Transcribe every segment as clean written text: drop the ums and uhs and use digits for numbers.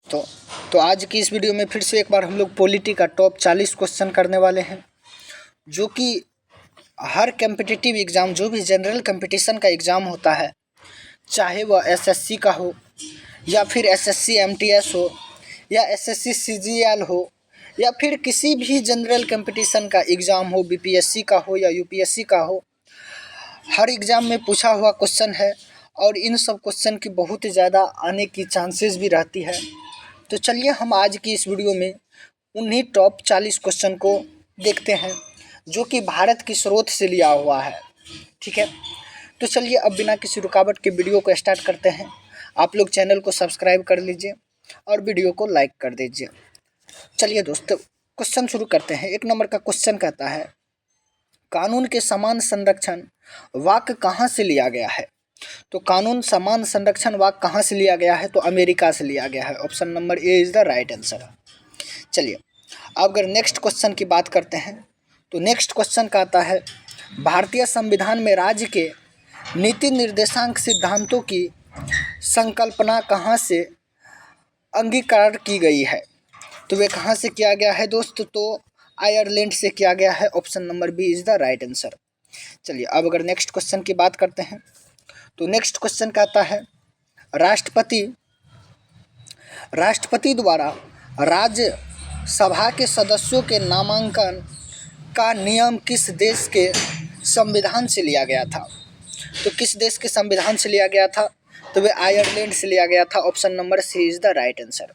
तो तो आज की इस वीडियो में फिर से एक बार हम लोग पॉलिटी का टॉप 40 क्वेश्चन करने वाले हैं, जो कि हर कम्पिटिटिव एग्ज़ाम, जो भी जनरल कंपटीशन का एग्ज़ाम होता है, चाहे वह एसएससी का हो या फिर एसएससी एमटीएस हो या एसएससी सीजीएल हो या फिर किसी भी जनरल कंपटीशन का एग्ज़ाम हो, बीपीएससी का हो या यूपीएससी का हो, हर एग्ज़ाम में पूछा हुआ क्वेश्चन है और इन सब क्वेश्चन की बहुत ही ज़्यादा आने की चांसेस भी रहती है। तो चलिए हम आज की इस वीडियो में उन्हीं टॉप 40 क्वेश्चन को देखते हैं, जो कि भारत की स्रोत से लिया हुआ है। ठीक है, तो चलिए अब बिना किसी रुकावट के वीडियो को स्टार्ट करते हैं। आप लोग चैनल को सब्सक्राइब कर लीजिए और वीडियो को लाइक कर दीजिए। चलिए दोस्तों, क्वेश्चन शुरू करते हैं। एक नंबर का क्वेश्चन कहता है, कानून के समान संरक्षण वाक्य कहाँ से लिया गया है? तो कानून समान संरक्षण वाक्य कहाँ से लिया गया है? तो अमेरिका से लिया गया है। Option number A is the right answer. चलिए अब अगर नेक्स्ट क्वेश्चन की बात करते हैं, तो नेक्स्ट क्वेश्चन का आता है, भारतीय संविधान में राज्य के नीति निर्देशांक सिद्धांतों की संकल्पना कहाँ से अंगीकार की गई है? तो वे कहाँ से किया गया है दोस्त? तो आयरलैंड से किया गया है। Option number B is the right answer. चलिए अब अगर नेक्स्ट क्वेश्चन की बात करते हैं, तो नेक्स्ट क्वेश्चन का आता है, राष्ट्रपति द्वारा राज्यसभा के सदस्यों के नामांकन का नियम किस देश के संविधान से लिया गया था? तो किस देश के संविधान से लिया गया था? तो वे आयरलैंड से लिया गया था। Option number C is the right answer.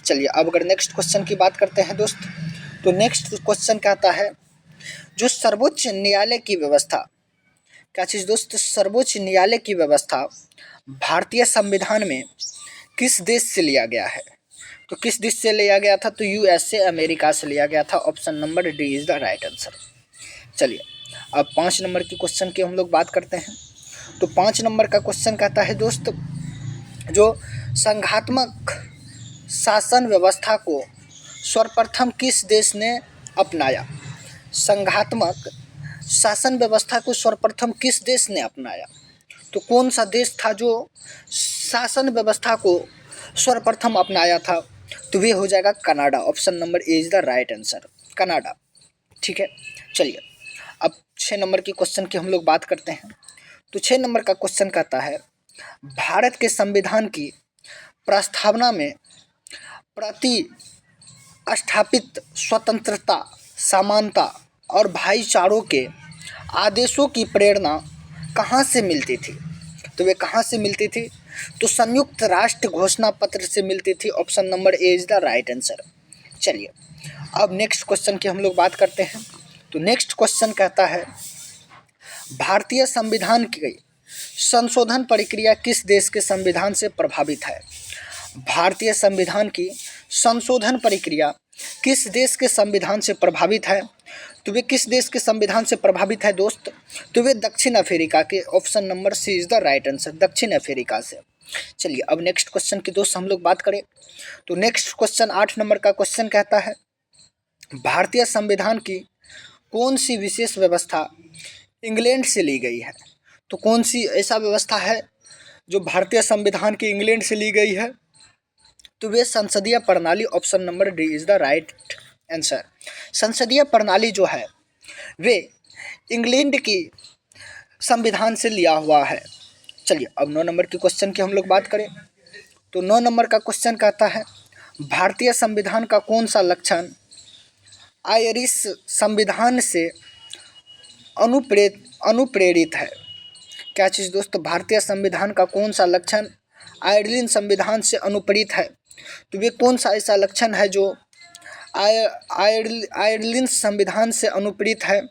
चलिए अब अगर नेक्स्ट क्वेश्चन की बात करते हैं दोस्त, तो नेक्स्ट क्वेश्चन कहता है, जो सर्वोच्च न्यायालय की व्यवस्था, क्या चीज़ दोस्त? सर्वोच्च न्यायालय की व्यवस्था भारतीय संविधान में किस देश से लिया गया है? तो किस देश से लिया गया था? तो यूएसए, अमेरिका से लिया गया था। Option number D is the right answer. चलिए अब 5 नंबर की क्वेश्चन की हम लोग बात करते हैं। तो 5 नंबर का क्वेश्चन कहता है दोस्त, जो संघात्मक शासन व्यवस्था को सर्वप्रथम किस देश ने अपनाया? संघात्मक शासन व्यवस्था को सर्वप्रथम किस देश ने अपनाया? तो कौन सा देश था जो शासन व्यवस्था को सर्वप्रथम अपनाया था? तो वे हो जाएगा Canada. Option number A is the right answer, Canada. ठीक है, चलिए अब 6 नंबर की क्वेश्चन की हम लोग बात करते हैं। तो 6 नंबर का क्वेश्चन कहता है, भारत के संविधान की प्रस्तावना में प्रतिस्थापित स्वतंत्रता, समानता और भाईचारों के आदेशों की प्रेरणा कहाँ से मिलती थी? तो वे कहाँ से मिलती थी? तो संयुक्त राष्ट्र घोषणा पत्र से मिलती थी। Option number A is the right answer. चलिए अब नेक्स्ट क्वेश्चन की हम लोग बात करते हैं। तो नेक्स्ट क्वेश्चन कहता है, भारतीय संविधान की संशोधन प्रक्रिया किस देश के संविधान से प्रभावित है? भारतीय संविधान की संशोधन प्रक्रिया किस देश के संविधान से प्रभावित है? तो वे किस देश के संविधान से प्रभावित है दोस्त? तो वे दक्षिण अफ्रीका के। Option number C is the right answer, दक्षिण अफ्रीका से। चलिए अब नेक्स्ट क्वेश्चन की दोस्त हम लोग बात करें, तो नेक्स्ट क्वेश्चन 8 नंबर का क्वेश्चन कहता है, भारतीय संविधान की कौन सी विशेष व्यवस्था इंग्लैंड से ली गई है? तो कौन सी ऐसा व्यवस्था है जो भारतीय संविधान की इंग्लैंड से ली गई है? तो वे संसदीय प्रणाली। Option number D is the right answer. संसदीय प्रणाली जो है वे इंग्लैंड की संविधान से लिया हुआ है। चलिए अब 9 नंबर के क्वेश्चन की हम लोग बात करें, तो 9 नंबर का क्वेश्चन कहता है, भारतीय संविधान का कौन सा लक्षण आयरिश संविधान से अनुप्रेरित है? क्या चीज़ दोस्तों? भारतीय संविधान का कौन सा लक्षण आयरलैंड संविधान से अनुप्रेरित है? तो वे कौन सा ऐसा लक्षण है जो आयरलैंड संविधान से अनुप्रेरित है?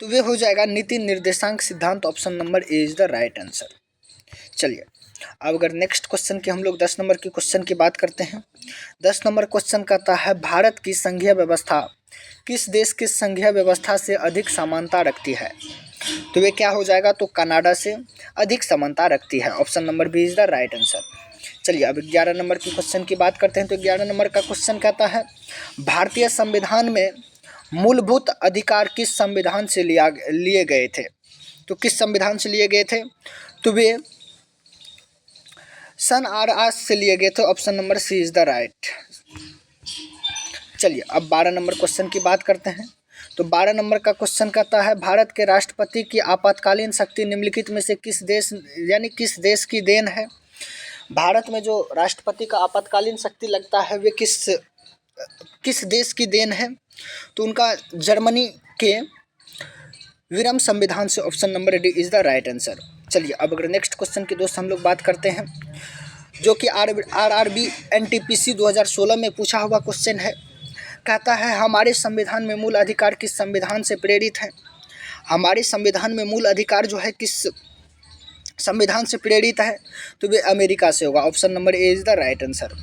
तो वे हो जाएगा नीति निर्देशांक सिद्धांत। Option number A is the right answer. चलिए अब अगर नेक्स्ट क्वेश्चन की हम लोग 10 नंबर की क्वेश्चन की बात करते हैं। 10 नंबर क्वेश्चन कहता है, भारत की संघीय व्यवस्था किस देश की संघीय व्यवस्था से अधिक समानता रखती है? तो वे क्या हो जाएगा? तो कनाडा से अधिक समानता रखती है। Option number B is the right answer. चलिए अब 11 नंबर की क्वेश्चन की बात करते हैं। तो 11 नंबर का क्वेश्चन कहता है, भारतीय संविधान में मूलभूत अधिकार किस संविधान से लिए गए थे? तो किस संविधान से लिए गए थे? तो वे सन और आज से लिए गए थे। Option number C is the right. चलिए अब 12 नंबर क्वेश्चन की बात करते हैं। तो 12 नंबर का क्वेश्चन कहता है भारत के राष्ट्रपति की आपातकालीन शक्ति निम्नलिखित में से किस देश की देन है। भारत में जो राष्ट्रपति का आपातकालीन शक्ति लगता है वे किस देश की देन है। तो उनका जर्मनी के विरम संविधान से। Option number D is the right answer. चलिए अब अगर नेक्स्ट क्वेश्चन की दोस्त हम लोग बात करते हैं, जो कि RRB NTPC 2016 में पूछा हुआ क्वेश्चन है। कहता है हमारे संविधान में मूल अधिकार किस संविधान से प्रेरित है। हमारे संविधान में मूल अधिकार जो है किस संविधान से प्रेरित है, तो वे अमेरिका से होगा। Option number A is the right answer.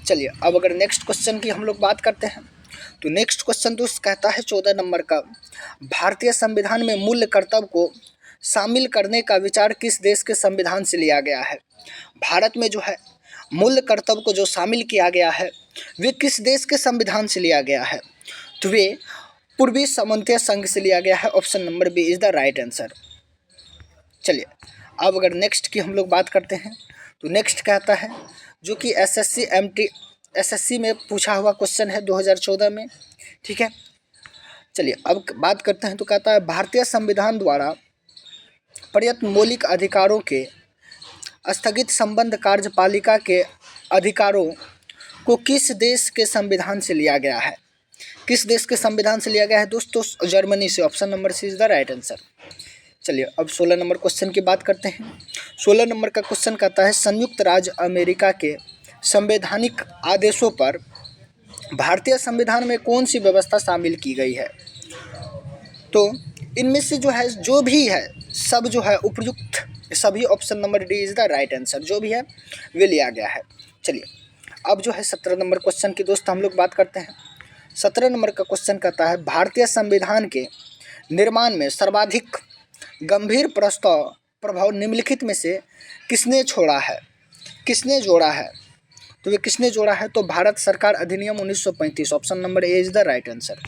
चलिए अब अगर नेक्स्ट क्वेश्चन की हम लोग बात करते हैं, तो नेक्स्ट क्वेश्चन दोस्त कहता है 14 नंबर का, भारतीय संविधान में मूल्य कर्तव्य को शामिल करने का विचार किस देश के संविधान से लिया गया है। भारत में जो है मूल्य कर्तव्य को जो शामिल किया गया है वे किस देश के संविधान से लिया गया है, तो वे पूर्वी सामंतीय संघ से लिया गया है। Option number B is the right answer. चलिए अब अगर नेक्स्ट की हम लोग बात करते हैं, तो नेक्स्ट कहता है जो कि SSC में पूछा हुआ क्वेश्चन है 2014 में, ठीक है। चलिए अब बात करते हैं, तो कहता है भारतीय संविधान द्वारा प्रदत्त मौलिक अधिकारों के स्थगित संबंध कार्यपालिका के अधिकारों को किस देश के संविधान से लिया गया है। किस देश के संविधान से लिया गया है दोस्तों, जर्मनी से। Option number C is the right answer. चलिए अब 16 नंबर क्वेश्चन की बात करते हैं। 16 नंबर का क्वेश्चन कहता है संयुक्त राज्य अमेरिका के संवैधानिक आदेशों पर भारतीय संविधान में कौन सी व्यवस्था शामिल की गई है। तो इनमें से जो है जो भी है सब जो है उपयुक्त सभी। Option number D is the right answer. जो भी है वे लिया गया है। चलिए अब जो है 17 नंबर क्वेश्चन की दोस्त हम लोग बात करते हैं। 17 नंबर का क्वेश्चन कहता है भारतीय संविधान के निर्माण में सर्वाधिक गंभीर प्रभाव निम्नलिखित में से किसने जोड़ा है। तो वे किसने जोड़ा है, तो भारत सरकार अधिनियम 1935। Option number A is the right answer.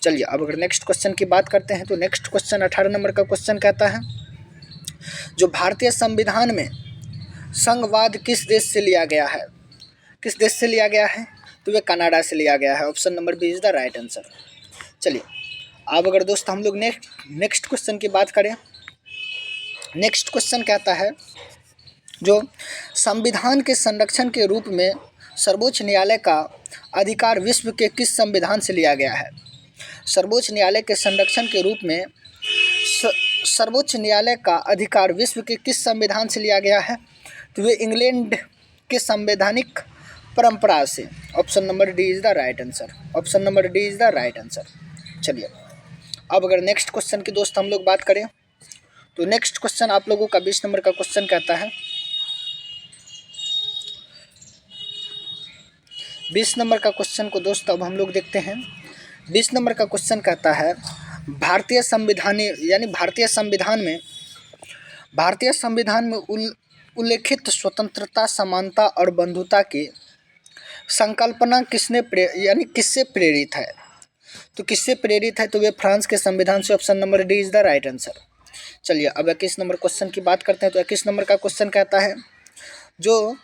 चलिए अब अगर नेक्स्ट क्वेश्चन की बात करते हैं, तो नेक्स्ट क्वेश्चन 18 नंबर का क्वेश्चन कहता है जो भारतीय संविधान में संघवाद किस देश से लिया गया है। किस देश से लिया गया है, तो वे कनाडा से लिया गया है। Option number B is the right answer. चलिए अब अगर दोस्त हम लोग नेक्स्ट क्वेश्चन की बात करें, नेक्स्ट क्वेश्चन कहता है जो संविधान के संरक्षण के रूप में सर्वोच्च न्यायालय का अधिकार विश्व के किस संविधान से लिया गया है। सर्वोच्च न्यायालय के संरक्षण के रूप में सर्वोच्च न्यायालय का अधिकार विश्व के किस संविधान से लिया गया है, तो वे इंग्लैंड के संवैधानिक परंपरा से। Option number D is the right answer. Option number D is the right answer. चलिए अब अगर नेक्स्ट क्वेश्चन की दोस्त हम लोग बात करें, तो नेक्स्ट क्वेश्चन आप लोगों का 20 नंबर का क्वेश्चन कहता है 20 नंबर का क्वेश्चन को दोस्त अब हम लोग देखते हैं। 20 नंबर का क्वेश्चन कहता है भारतीय संविधान में उल्लेखित स्वतंत्रता, समानता और बंधुता की संकल्पना किससे प्रेरित है। तो किससे प्रेरित है, तो वे फ्रांस के संविधान से। Option number D is the right answer. चलिए अब 21 नंबर क्वेश्चन की बात करते हैं। तो 21 नंबर का क्वेश्चन कहता है जो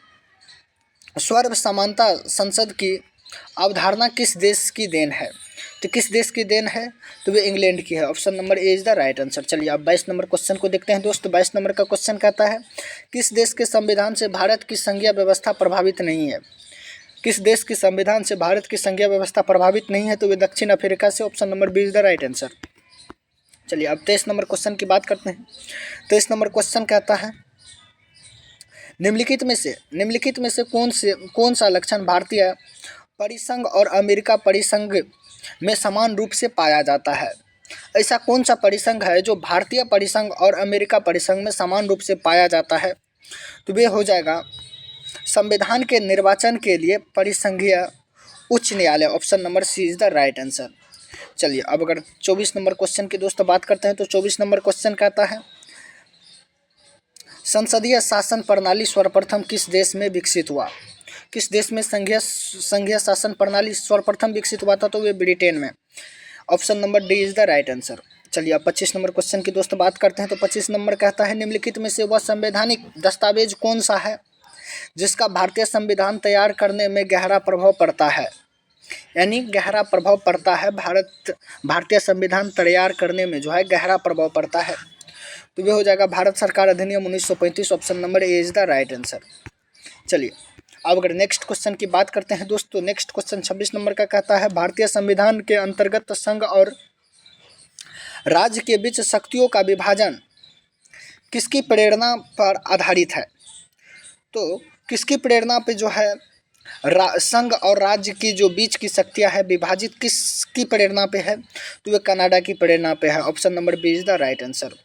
सर्व समानता संसद की अवधारणा किस देश की देन है। तो किस देश की देन है, तो वे इंग्लैंड की है। Option number A is the right answer. चलिए अब 22 नंबर क्वेश्चन को देखते हैं दोस्तों। 22 नंबर का क्वेश्चन कहता है किस देश के संविधान से भारत की संघीय व्यवस्था प्रभावित नहीं है। किस देश के संविधान से भारत की संघीय व्यवस्था प्रभावित नहीं है, तो वे दक्षिण अफ्रीका से। Option number B is the right answer. चलिए अब 23 नंबर क्वेश्चन की बात करते हैं। 23 नंबर क्वेश्चन कहता है निम्नलिखित में से कौन सा लक्षण भारतीय परिसंघ और अमेरिका परिसंघ में समान रूप से पाया जाता है। ऐसा कौन सा परिसंघ है जो भारतीय परिसंघ और अमेरिका परिसंघ में समान रूप से पाया जाता है, तो वे हो जाएगा संविधान के निर्वाचन के लिए परिसंघीय उच्च न्यायालय। Option number C is the right answer. चलिए अब अगर 24 नंबर क्वेश्चन की दोस्तों बात करते हैं, तो 24 नंबर क्वेश्चन कहता है संसदीय शासन प्रणाली सर्वप्रथम किस देश में विकसित हुआ। किस देश में संघीय शासन प्रणाली सर्वप्रथम विकसित हुआ था, तो वे ब्रिटेन में। Option number D is the right answer. चलिए अब 25 नंबर क्वेश्चन की दोस्तों बात करते हैं। तो 25 नंबर कहता है निम्नलिखित में से वह संवैधानिक दस्तावेज कौन सा है जिसका भारतीय संविधान तैयार करने में गहरा प्रभाव पड़ता है, यानी गहरा प्रभाव पड़ता है भारतीय संविधान तैयार करने में जो है गहरा प्रभाव पड़ता है, तो ये हो जाएगा भारत सरकार अधिनियम 1935। Option number A is the right answer. चलिए अब अगर नेक्स्ट क्वेश्चन की बात करते हैं दोस्तों, नेक्स्ट क्वेश्चन 26 नंबर का कहता है भारतीय संविधान के अंतर्गत संघ और राज्य के बीच शक्तियों का विभाजन किसकी प्रेरणा पर आधारित है। तो किसकी प्रेरणा पे जो है संघ और राज्य की जो बीच की शक्तियां है विभाजित किसकी प्रेरणा पे है, तो वे कनाडा की प्रेरणा पे है। Option number B is the right answer.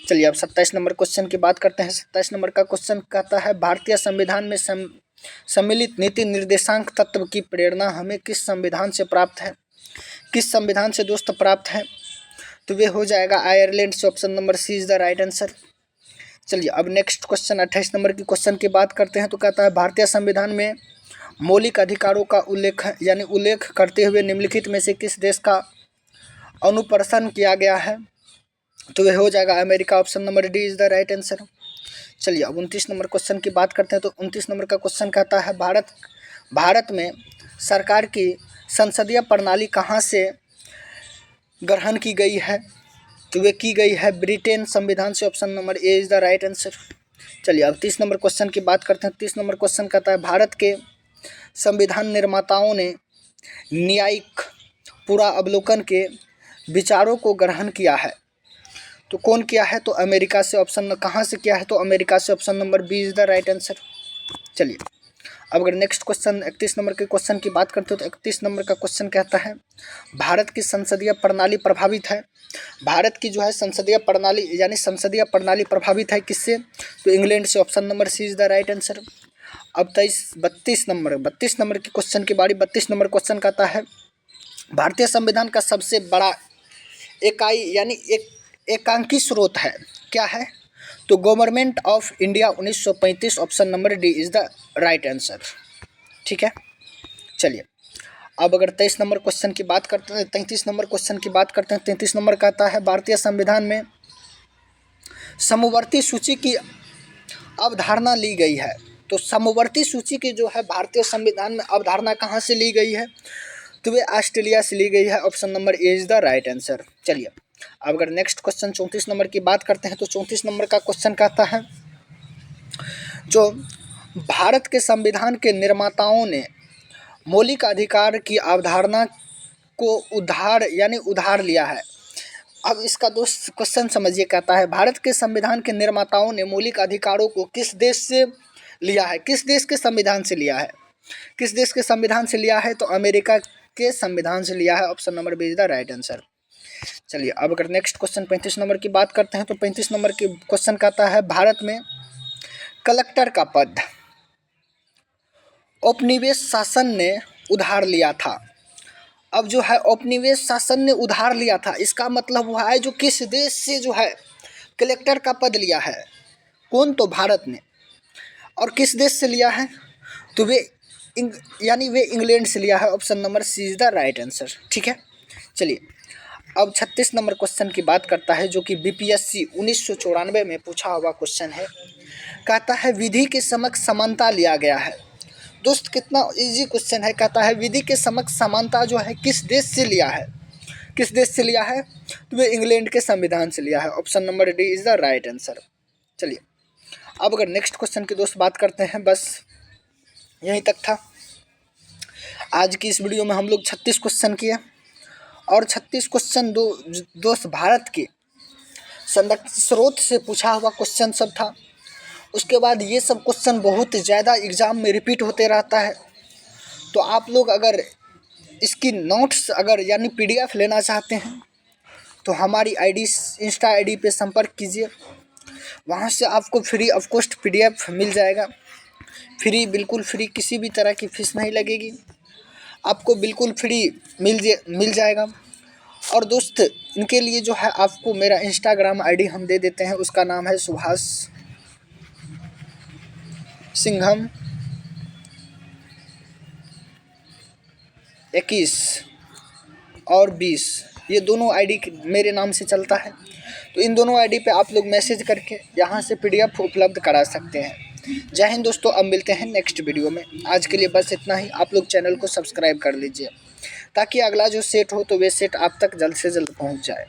चलिए अब 27 नंबर क्वेश्चन की बात करते हैं। 27 नंबर का क्वेश्चन कहता है भारतीय संविधान में सम्मिलित नीति निर्देशांक तत्व की प्रेरणा हमें किस संविधान से प्राप्त है, किस संविधान से दोस्त प्राप्त है, तो वे हो जाएगा आयरलैंड से। Option number C is the right answer. चलिए अब नेक्स्ट क्वेश्चन 28 नंबर की क्वेश्चन की बात करते हैं, तो कहता है भारतीय संविधान में मौलिक अधिकारों का उल्लेख करते हुए निम्नलिखित में से किस देश का अनुप्रशन किया गया है, तो वह हो जाएगा America. Option number D is the right answer. चलिए अब 29 नंबर क्वेश्चन की बात करते हैं, तो 29 नंबर का क्वेश्चन कहता है भारत में सरकार की संसदीय प्रणाली कहाँ से ग्रहण की गई है, तो वे की गई है ब्रिटेन संविधान से। Option number A is the right answer. चलिए अब 30 नंबर क्वेश्चन की बात करते हैं। 30 नंबर क्वेश्चन कहता है भारत के संविधान निर्माताओं ने न्यायिक पूरा अवलोकन के विचारों को ग्रहण किया है, तो कौन किया है, तो अमेरिका से। ऑप्शन कहाँ से किया है, तो अमेरिका से। Option number B is the right answer. चलिए अब अगर नेक्स्ट क्वेश्चन 31 नंबर के क्वेश्चन की बात करते हो, तो 31 नंबर का क्वेश्चन कहता है भारत की संसदीय प्रणाली प्रभावित है, भारत की जो है संसदीय प्रणाली यानी संसदीय प्रणाली प्रभावित है किससे, तो इंग्लैंड से। Option number C is the right answer. अब 32 नंबर के क्वेश्चन की बारी। 32 नंबर क्वेश्चन कहता है भारतीय संविधान का सबसे बड़ा इकाई यानी एकांकी स्रोत है क्या है, तो government of India 1935। Option number D is the right answer. ठीक है। चलिए अब अगर 23 नंबर क्वेश्चन की बात करते हैं, 33 नंबर क्वेश्चन की बात करते हैं। 33 नंबर कहता है भारतीय संविधान में समवर्ती सूची की अवधारणा ली गई है, तो समवर्ती सूची की जो है भारतीय संविधान में अवधारणा कहाँ से ली गई है, तो वे ऑस्ट्रेलिया से ली गई है। Option number A is the right answer. चलिए अब अगर नेक्स्ट क्वेश्चन 34 नंबर की बात करते हैं, तो 34 नंबर का क्वेश्चन कहता है जो भारत के संविधान के निर्माताओं ने मौलिक अधिकार की अवधारणा को उधार लिया है। अब इसका दोस्त क्वेश्चन समझिए, कहता है भारत के संविधान के निर्माताओं ने मौलिक अधिकारों को किस देश से लिया है, किस देश के संविधान से लिया है, किस देश के संविधान से लिया है, तो अमेरिका के संविधान से लिया है। Option number B is the right answer. चलिए अब अगर नेक्स्ट क्वेश्चन 35 नंबर की बात करते हैं, तो 35 नंबर की क्वेश्चन कहता है भारत में कलेक्टर का पद औपनिवेश शासन ने उधार लिया था। अब जो है औपनिवेश शासन ने उधार लिया था, इसका मतलब हुआ है जो किस देश से जो है कलेक्टर का पद लिया है, कौन, तो भारत ने। और किस देश से लिया है, तो वे इंग्लैंड से लिया है। Option number C is the right answer. ठीक है। चलिए अब 36 नंबर क्वेश्चन की बात करता है, जो कि बीपीएससी 1994 में पूछा हुआ क्वेश्चन है। कहता है विधि के समक्ष समानता लिया गया है। दोस्त कितना इजी क्वेश्चन है। कहता है विधि के समक्ष समानता जो है किस देश से लिया है, किस देश से लिया है, तो वे इंग्लैंड के संविधान से लिया है। Option number D is the right answer. चलिए अब अगर नेक्स्ट क्वेश्चन की दोस्त बात करते हैं, बस यहीं तक था आज की इस वीडियो में। हम लोग 36 क्वेश्चन किए और 36 क्वेश्चन दोस्त भारत के स्रोत से पूछा हुआ क्वेश्चन सब था। उसके बाद ये सब क्वेश्चन बहुत ज़्यादा एग्ज़ाम में रिपीट होते रहता है, तो आप लोग अगर इसकी नोट्स यानी PDF लेना चाहते हैं, तो हमारी इंस्टा आईडी पे संपर्क कीजिए। वहाँ से आपको फ्री ऑफ कॉस्ट PDF मिल जाएगा। फ्री, बिल्कुल फ्री, किसी भी तरह की फीस नहीं लगेगी, आपको बिल्कुल फ्री मिल जाएगा। और दोस्त इनके लिए जो है आपको मेरा इंस्टाग्राम आईडी हम दे देते हैं, उसका नाम है सुभाष सिंघम 21 और 20, ये दोनों आईडी मेरे नाम से चलता है। तो इन दोनों आईडी पे आप लोग मैसेज करके यहाँ से PDF उपलब्ध करा सकते हैं। जय हिंद दोस्तों, अब मिलते हैं नेक्स्ट वीडियो में। आज के लिए बस इतना ही। आप लोग चैनल को सब्सक्राइब कर लीजिए ताकि अगला जो सेट हो तो वे सेट आप तक जल्द से जल्द पहुंच जाए।